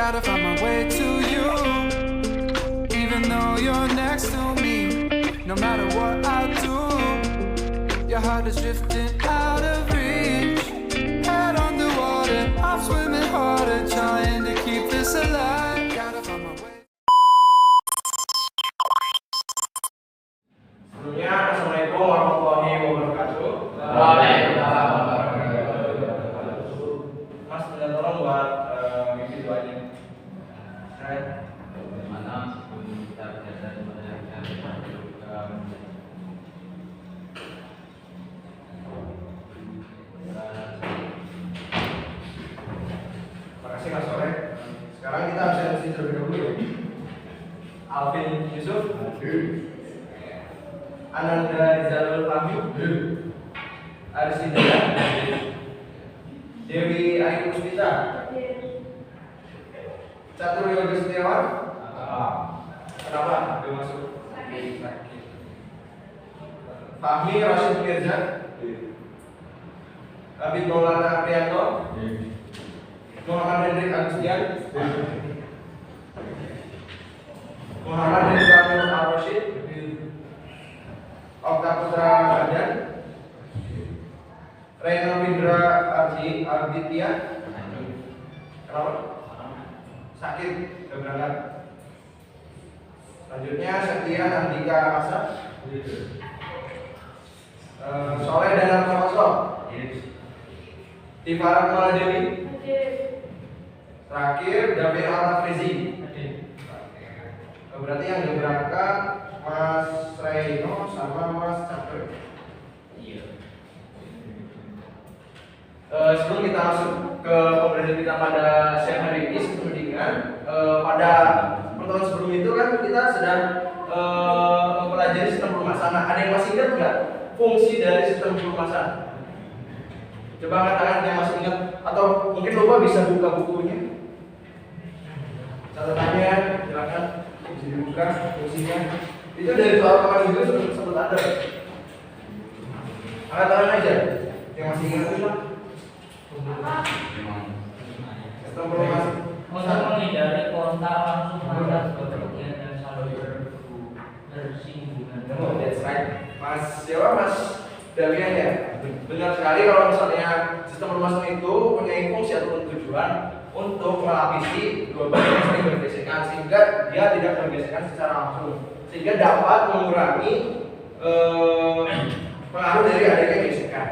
Gotta find my way to you, even though you're next to me. No matter what I do, your heart is drifting out of reach. Head underwater, I'm swimming harder, trying to keep this alive. Gotta find my way. Sebelumnya, Assalamualaikum warahmatullahi wabarakatuh. Waalaikumsalam warahmatullahi wabarakatuh. Mas, minta tolong buat mimpi doanya. Bagaimana sebelum kita belajar mendengarkan Terima kasih Mas Sore. Sekarang kita absensi terlebih dahulu ya. Alvin Yusuf, Ananda Rizalul Fahmi, Aris Hidayat, Dewi Ayu Puspita, Catur Yoga Setiawan. Kenapa dia masuk? Sakit. Fahmi Rashid Mirza, Habib Maulana Aprianto, Muhammad Hendrik Agustian, Muhammad Hendrik Al-Rashid, Okta Putra Badan, Reina Findra Arditya. Kenapa? Sakit, gak berangkat. Selanjutnya Setia Andika Asa, Soleh dan Arfamaslo, Tifarat Maladewi. Terakhir David Al-Afrizi. Berarti yang gak berangkat Mas Reino sama Mas Catur. Sebelum kita masuk ke pembelajaran kita pada siang hari ini, sebelumnya pada pertemuan sebelum itu kan kita sedang mempelajari sistem perumahan. Ada yang masih ingat nggak fungsi dari sistem perumahan? Coba angkat tangan yang masih ingat, atau mungkin lupa bisa buka bukunya. Catatannya silakan bisa dibuka fungsinya. Itu dari soal kemarin juga sebut ada. Angkat tangan aja yang masih ingat itu. Sistem perumahan. Untuk menghindari kontak langsung pada bagian yang selalu bersinggungan. Oh, that's right. Mas siapa Mas Damian ya? Benar sekali kalau misalnya sistem perumahan itu punya fungsi ataupun tujuan untuk melapisi dua bagian yang saling bergesekan sehingga dia tidak bergesekan secara langsung, sehingga dapat mengurangi pengaruh dari adanya gesekan.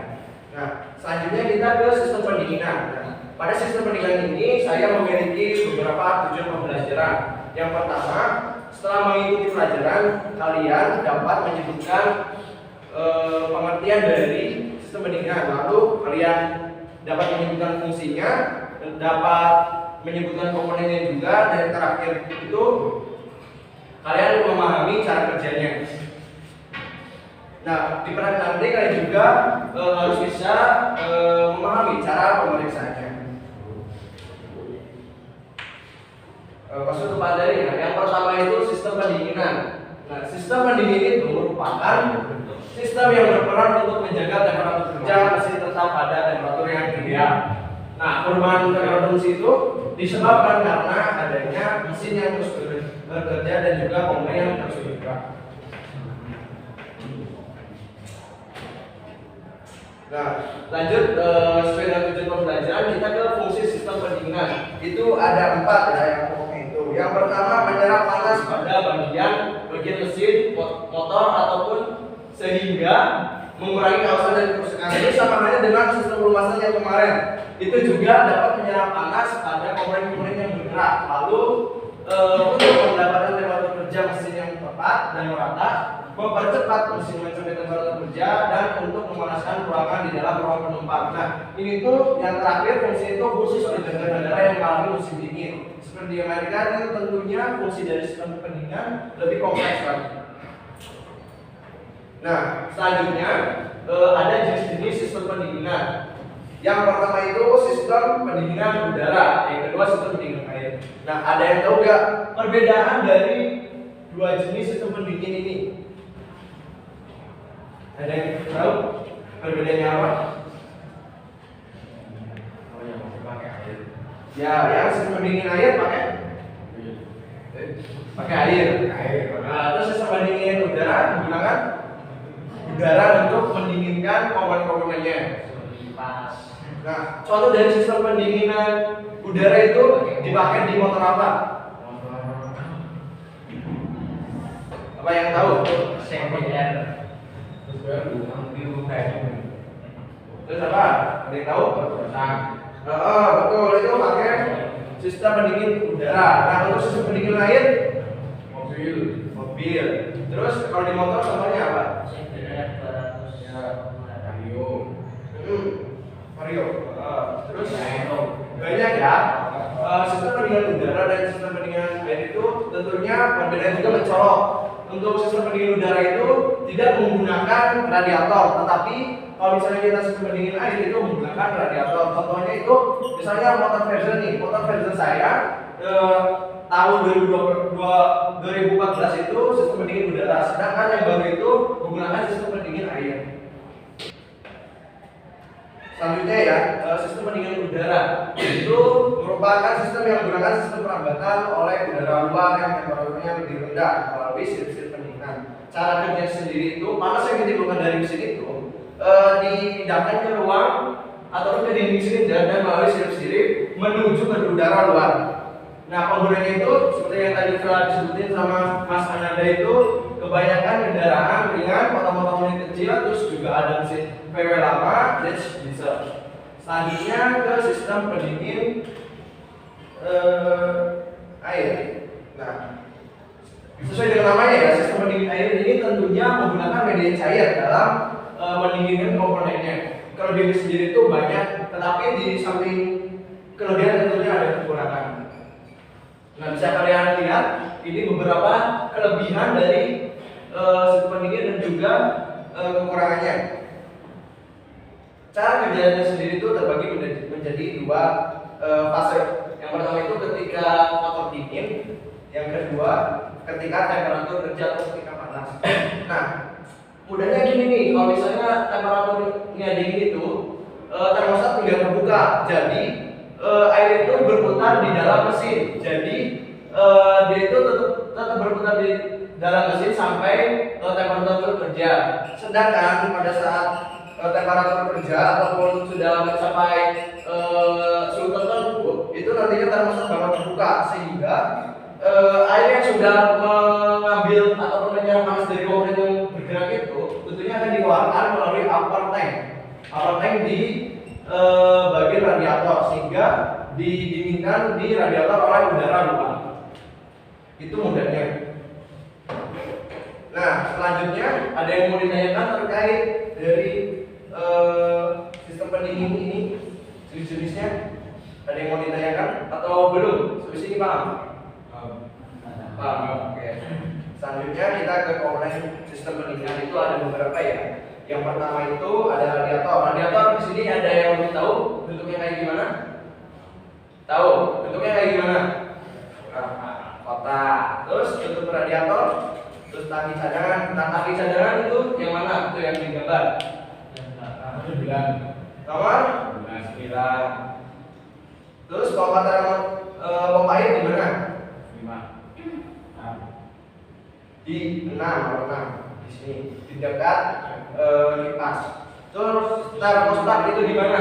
Nah, selanjutnya kita ke sistem pendinginan. Nah, pada sistem pendinginan ini saya memiliki beberapa tujuan pembelajaran. Yang pertama, setelah mengikuti pelajaran, kalian dapat menyebutkan pengertian dari sistem pendinginan. Lalu kalian dapat menyebutkan fungsinya, dapat menyebutkan komponennya juga, dan terakhir itu kalian memahami cara kerjanya. Nah, di perhatian nanti kalian juga harus bisa memahami cara pemeriksaannya. Masuk kepada ini, yang pertama itu sistem pendinginan. Nah, sistem pendingin itu merupakan sistem yang berperan untuk menjaga temperatur kerja mesin tetap pada temperatur yang ideal. Nah, perubahan temperatur mesin itu disebabkan karena adanya mesin yang terus bekerja dan juga komponen yang terus bergerak. Nah, lanjut sesuai dengan tujuan pembelajaran kita ke fungsi sistem pendinginan. Itu ada 4 ya yang pokoknya itu. Yang pertama, menyerap panas pada bagian mesin, motor ataupun sehingga mengurangi kawasan dan kerusakan. Itu sama halnya dengan sistem perumahan yang kemarin. Itu juga dapat menyerap panas pada komponen-komponen yang bergerak. Lalu untuk mendapatkan temperatur kerja mesin yang tepat dan merata, mempercepat mesin mencapai temperatur kerja, dan untuk memanaskan ruangan di dalam ruang penumpang. Nah, ini tuh yang terakhir fungsi itu khusus di negara-negara yang mengalami musim dingin. Seperti di Amerika itu tentunya fungsi dari sistem pendinginan lebih kompleks lagi. Nah, selanjutnya ada jenis-jenis sistem pendinginan. Yang pertama itu sistem pendinginan udara, yang kedua sistem pendinginan air. Nah, ada yang tahu nggak perbedaan dari dua jenis sistem pendingin ini? Ada yang tahu perbedaannya apa? Oh, yang pakai air. Ya, yang sistem pendingin air pakai Pakai air. Nah, terus sistem pendingin udara menggunakan udara untuk mendinginkan komponen-komponennya. Kipas. Nah, contoh dari sistem pendinginan udara itu dipakai di motor apa? Apa yang tahu? CDR. Terus apa? Ada yang tahu? Betul, itu pakai sistem pendingin udara. Nah, untuk sistem pendingin air? Mobil. Terus kalau di motor contohnya apa? CDR 200. Mario. Terus banyak ya. Sistem pendinginan udara dan sistem pendinginan air itu tentunya perbedaan juga mencolok. Untuk sistem pendingin udara itu tidak menggunakan radiator, tetapi kalau misalnya kita sistem pendingin air itu menggunakan radiator. Contohnya itu misalnya motor version nih, motor version saya tahun 2014 itu sistem pendingin udara, sedangkan yang baru itu menggunakan sistem pendingin air. Selanjutnya ya, sistem pendingin udara itu merupakan sistem yang menggunakan sistem perambatan oleh udara luar yang temperaturnya lebih rendah melalui sirip-sirip pendinginan. Cara kerja sendiri itu panas yang ditimbulkan dari mesin itu dipindahkan ke ruang atau ke dinding silinder dan melalui sirip-sirip menuju ke udara luar. Nah, penggunanya itu seperti yang tadi telah disebutin sama Mas Ananda itu kebanyakan kendaraan ringan, motor-motor unit kecil, terus juga ada mesin VW lama dan diesel. Selanjutnya ke sistem pendingin air. Nah, sesuai dengan namanya ya, sistem pendingin air ini tentunya menggunakan media cair dalam mendinginkan komponennya. Kelebihan sendiri itu banyak, tetapi di samping kelebihan tentunya ada kekurangan. Nah, bisa kalian lihat ini beberapa kelebihan dari sistem pendingin dan juga kekurangannya. Cara kerjanya sendiri itu terbagi menjadi dua fase. Yang pertama itu ketika motor dingin, yang kedua ketika temperatur kerja atau ketika panas. Nah, mudahnya gini nih, kalau misalnya temperaturnya dingin itu termostat tinggal terbuka, jadi air itu berputar di dalam mesin. Jadi dia itu tetap berputar di dalam mesin sampai temperatur kerja. Sedangkan pada saat temperatur kerja ataupun sudah mencapai suhu tertentu, itu nantinya termostat bakal terbuka sehingga air yang sudah mengambil atau menyerap panas dari komponen yang bergerak itu tentunya akan dikeluarkan melalui upper tank. Upper tank di bagian radiator sehingga didinginkan di radiator oleh udara luar. Itu mudahnya. Nah, selanjutnya ada yang mau ditanyakan terkait dari sistem pendingin ini, jenis-jenisnya? Ada yang mau ditanyakan atau belum? Sampai sini paham? Paham. Oke. Selanjutnya kita ke komponen sistem pendinginan itu ada beberapa ya. Yang pertama itu ada radiator. Radiator di sini ada yang mau tahu bentuknya kayak gimana? Tahu bentuknya kayak gimana? Kotak. Terus bentuk radiator, terus tangki cadangan. Nah, tangki cadangan itu yang mana? Itu yang digambar. Nomor 9. Terus kalau kata pompa air di mana? 5. Di 6, nomor 6 di sini di dekat kipas. Terus termostat itu di mana?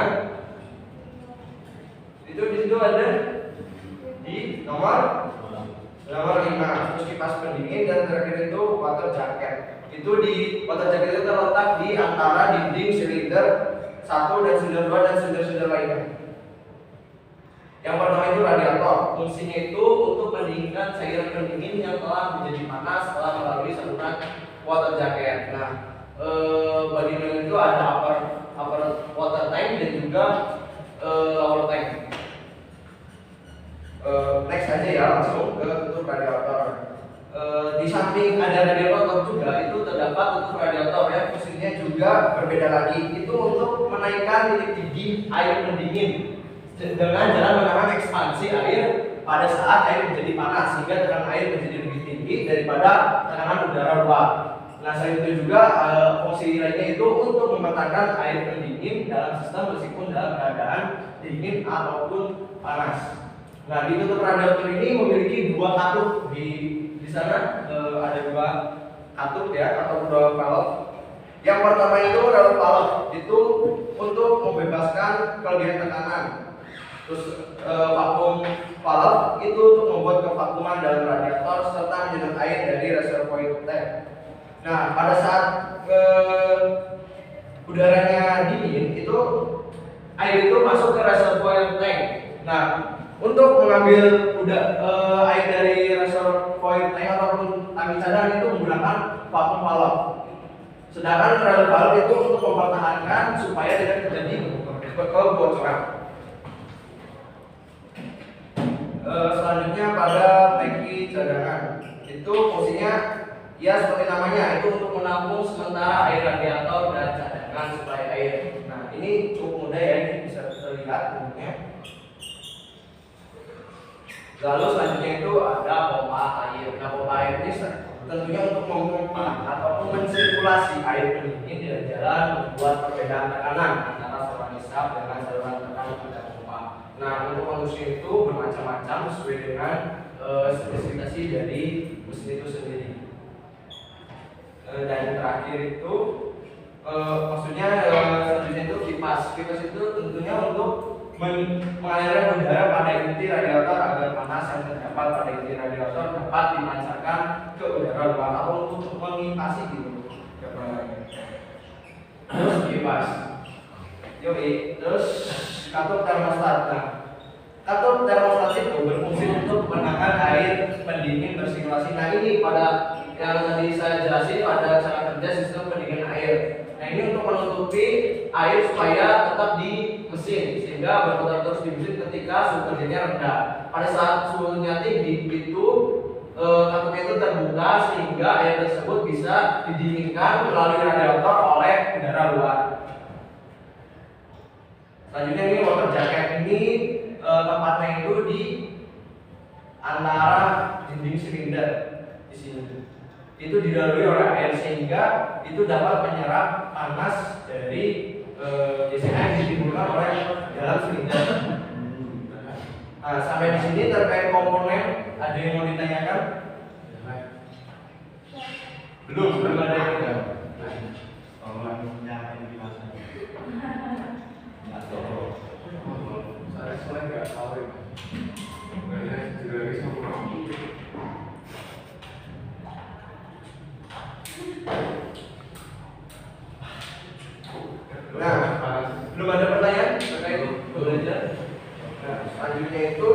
Itu di situ ada di nomor 5. Terus kipas pendingin dan terakhir itu water jacket. Itu di water jacket itu terletak di antara dinding silinder 1 dan silinder 2 dan silinder lainnya. Yang pertama itu radiator. Fungsinya itu untuk mendinginkan cairan pendingin yang telah menjadi panas setelah melalui saluran water jacket. Nah, bagian itu ada upper water tank dan juga lower tank. Next aja ya, langsung ke tutup radiator. Di samping ada radiator juga itu terdapat tutup radiator yang fungsinya juga berbeda lagi. Itu untuk menaikkan titik tinggi air pendingin dengan jalan menahan ekspansi air pada saat air menjadi panas sehingga tekanan air menjadi lebih tinggi daripada tekanan udara luar. Nah, selain itu juga fungsi lainnya itu untuk mematangkan air pendingin dalam sistem meskipun dalam keadaan dingin ataupun panas. Nah, di tutup radiator ini memiliki dua katup di sana ada dua katup ya atau dua valve. Yang pertama itu relay valve itu untuk membebaskan kelebihan tekanan. Terus vakum valve itu untuk membuat kevakuman dalam radiator serta menyedot air dari reservoir tank. Nah, pada saat udaranya dingin itu air itu masuk ke reservoir tank. Nah, untuk mengambil air dari reservoir tank ataupun tangki cadangan itu menggunakan vakum valve. Sedangkan relay valve itu untuk mempertahankan supaya tidak terjadi kebocoran. Selanjutnya pada tangki cadangan itu fungsinya ya seperti namanya itu untuk menampung sementara air radiator dan cadangan supaya air. Nah ini cukup mudah ya, ini bisa terlihat bentuknya. Lalu selanjutnya itu ada pompa air. Nah pompa air ini tentunya untuk memompa ataupun mensirkulasi air pendingin di jalan membuat perbedaan tekanan antara saluran hisap dengan saluran tekanan pada pompa. Nah untuk mesin itu bermacam-macam sesuai dengan spesifikasi dari mesin itu sendiri. Dan yang terakhir itu maksudnya selanjutnya itu kipas. Kipas itu tentunya untuk mengalirkan udara pada inti radiator agar panas yang terdapat pada inti radiator dapat dimancarkan ke udara luar atau untuk mengipasi gitu. Terus kipas. Terus katup termostat. Nah, katup termostat itu berfungsi untuk menekan air pendingin bersirkulasi. Nah ini pada yang tadi saya jelasin pada cara kerja sistem pendingin air. Nah ini untuk menutupi air supaya tetap di mesin sehingga berputar terus di mesin ketika suhu kerjanya rendah. Pada saat suhunya tinggi itu katupnya itu terbuka sehingga air tersebut bisa didinginkan melalui radiator oleh udara luar. Selanjutnya ini water jacket ini tempatnya itu di antara dinding silinder di sini. Itu dilalui oleh air sehingga itu dapat menyerap panas dari biasanya yang ditimbulkan oleh dalam silinder. Nah, sampai di sini terkait komponen ada yang mau ditanyakan? Belum ada yang tahu. Saya nggak tahu. Nah, belum ada pertanyaan terkait belajar. Nah, selanjutnya itu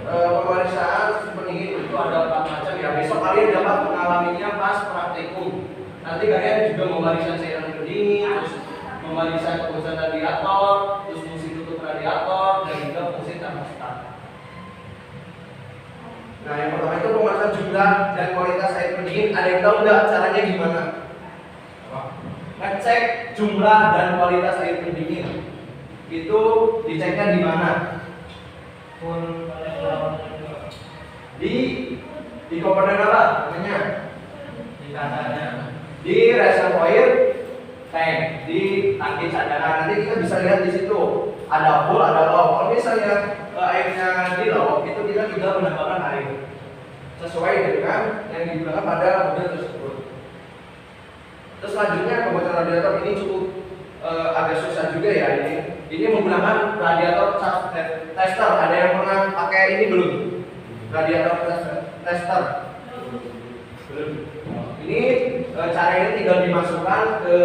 pemeriksaan sistem pendingin itu ada 4 macam ya. Besok kalian dapat mengalaminya pas praktikum. Nanti kalian juga memeriksa cairan pendingin, terus memeriksa keputusan radiator, terus fungsi tutup radiator dan juga fungsi termostat. Nah, yang pertama itu pemeriksaan jumlah dan kualitas air pendingin. Ada yang tahu nggak caranya gimana? Ngecek jumlah dan kualitas air pendingin itu diceknya di mana? Di komponen apa namanya? Di katanya. Di reservoir tank, di tangki cadangan. Nanti kita bisa lihat di situ ada full, ada low. Kalau misalnya airnya di low, itu kita juga menambahkan air sesuai dengan yang digunakan pada mobil tersebut. Terus selanjutnya kebocoran radiator ini cukup agak susah juga ya ini. Ini menggunakan radiator tester. Ada yang pernah pakai ini belum? Radiator tester. Belum. Ini caranya tinggal dimasukkan ke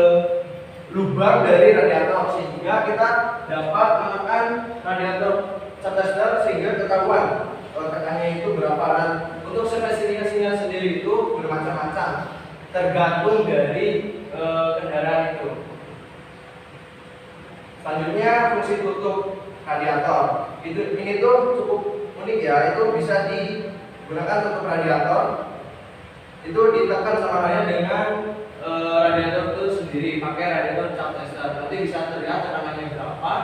lubang dari radiator sehingga kita dapat menekan radiator tester sehingga ketahuan tekanannya itu berapa. Dan untuk spesifikasinya sendiri itu bermacam-macam. Tergantung dari kendaraan itu. Selanjutnya fungsi tutup radiator. Ini tuh cukup unik ya. Itu bisa digunakan tutup radiator. Itu ditekan sama halnya dengan radiator itu sendiri. Pakai radiator cap tester. Nanti bisa terlihat tekanannya berapa.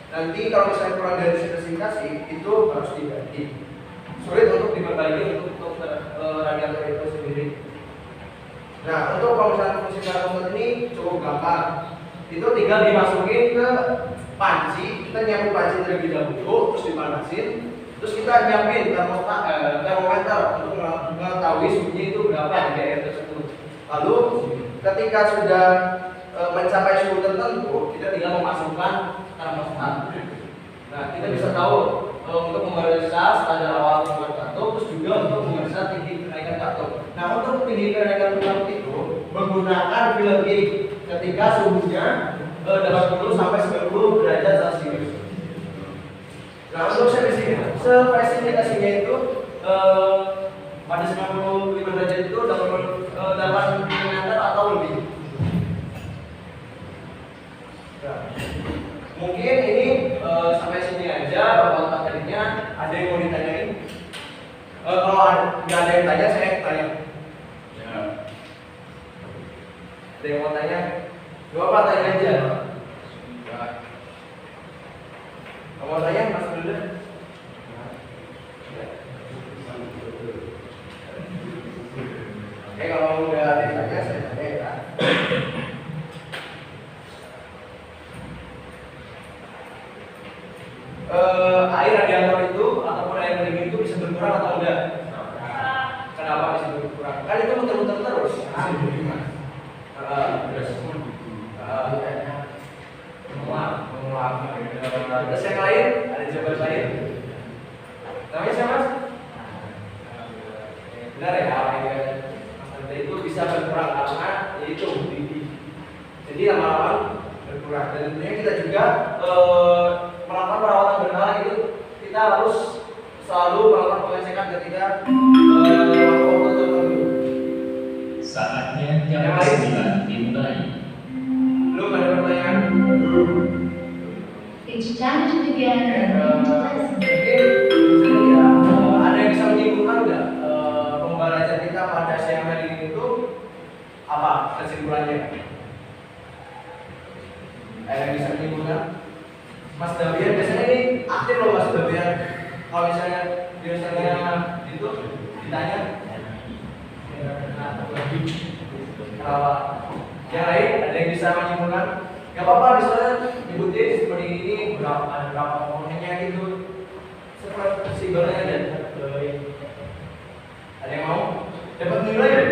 Nanti kalau misalnya kurang dari spesifikasi itu harus diganti. Sulit untuk diperbaiki untuk radiator itu sendiri. Nah, untuk pemeriksaan fungsi termostat ini cukup gampang. Itu tinggal dimasukin ke panci. Kita nyiapin panci terlebih dahulu, terus dipanasin. Terus kita nyiapin termometer untuk mengetahui suhunya itu berapa di daerah tersebut. Lalu ketika sudah mencapai suhu tertentu, kita tinggal memasukkan termostat. Nah, kita bisa tahu untuk memeriksa standar awal penggunaan kartu, terus juga untuk memeriksa tinggi kenaikan kartu. Nah, untuk tinggi kenaikan kartu itu menggunakan filler gauge ketika suhunya 80 sampai 90 derajat Celcius. Nah, untuk spesifikasinya itu pada 95 derajat itu dapat menghantar atau lebih. Nah, mungkin ini sampai sini aja bapak materinya. Ada yang mau ditanyain? Kalau nggak ada yang tanya, saya tanya. Ya. Ada yang mau tanya? Bapak tanya aja. Kamu mau tanya? Masuk dulu. Oke, kalau udah ada yang tanya, saya tanya ya. Air radiator itu ataupun air pendingin itu bisa berkurang atau enggak? Kenapa bisa berkurang? Kan itu muter-muter terus. Terus yang lain? Ada jawaban lain? Namanya siapa? Benar ya? Itu bisa berkurang karena itu didih. Jadi lama-lama berkurang. Dan tentunya kita juga melakukan perawatan berkala itu kita harus selalu melakukan pengecekan ketika waktu tertentu. Saatnya jam 9 dimulai. Belum ada pertanyaan? It's time to begin. Ada yang bisa menyimpulkan nggak pembelajaran kita pada siang hari ini itu apa kesimpulannya? Ada yang bisa menyimpulkan? Mas Davian biasanya ini aktif loh Mas Davian. Kalau misalnya biasanya itu ditanya kenapa? Yang lain ada yang bisa menyimpulkan? Gak apa-apa misalnya nyebutin seperti ini berapa komponennya gitu. Seperti simpelnya aja. Ada yang mau? Dapat nilai ya?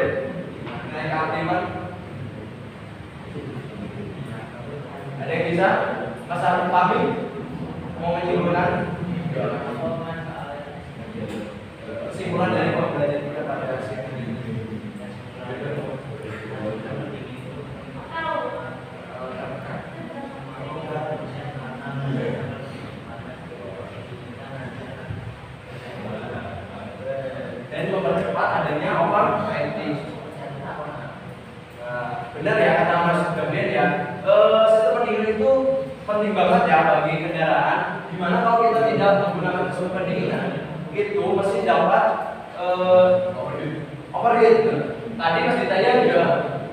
Nilai keaktifan? Ada yang bisa? Mas Arif Fahmi mau menyimpulkan kesimpulan dari pembelajaran kita pada siang ini. Dan mempercepat adanya overheating. Benar ya kata Mas Gabriel ya. Sistem pendingin itu penting banget ya bagi kendaraan. Dimana kalau kita tidak menggunakan sistem pendinginan, itu mesin dapat overheat. Tadi Mas ditanya juga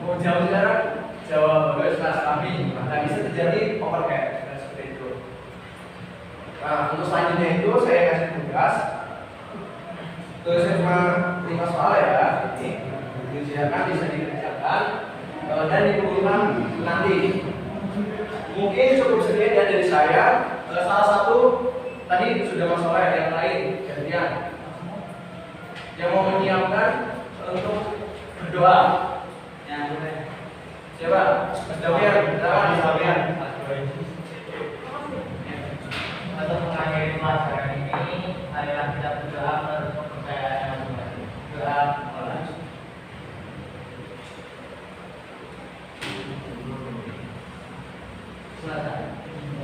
mau jauh sekarang jawab bagus Mas kami. Nah, bisa terjadi overheat seperti itu. Nah, untuk selanjutnya itu saya kasih tugas. Tugasnya cuma 5 soal ya. Ini silakan bisa dikerjakan dan dikumpulkan nanti. Mungkin cukup sekian ya dari saya. Salah satu tadi sudah masalah yang lain gantian yang mau menyiapkan untuk berdoa. Siapa? Mas Dawian, Mas Dawian. Untuk mengakhiri pelajaran ini, marilah kita berdoa menurut kepercayaan masing-masing. Doa.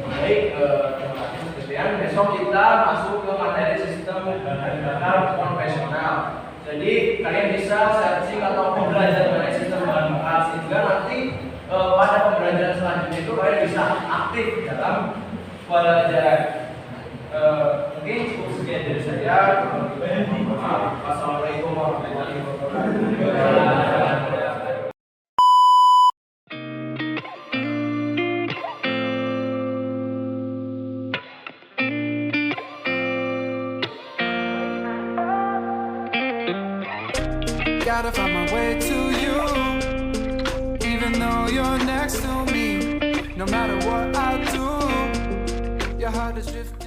Baik, terima kasih sekian. Besok kita masuk ke materi sistem bahan bakar konvensional. Jadi kalian bisa searching atau belajar mengenai sistem bahan bakar sehingga nanti pada pembelajaran selanjutnya itu kalian bisa aktif dalam pelajaran. Mungkin cukup sekian dari saya. Wassalamualaikum warahmatullahi wabarakatuh. Gotta find my way to you, even though you're next to me. No matter what I do, your heart is drifting.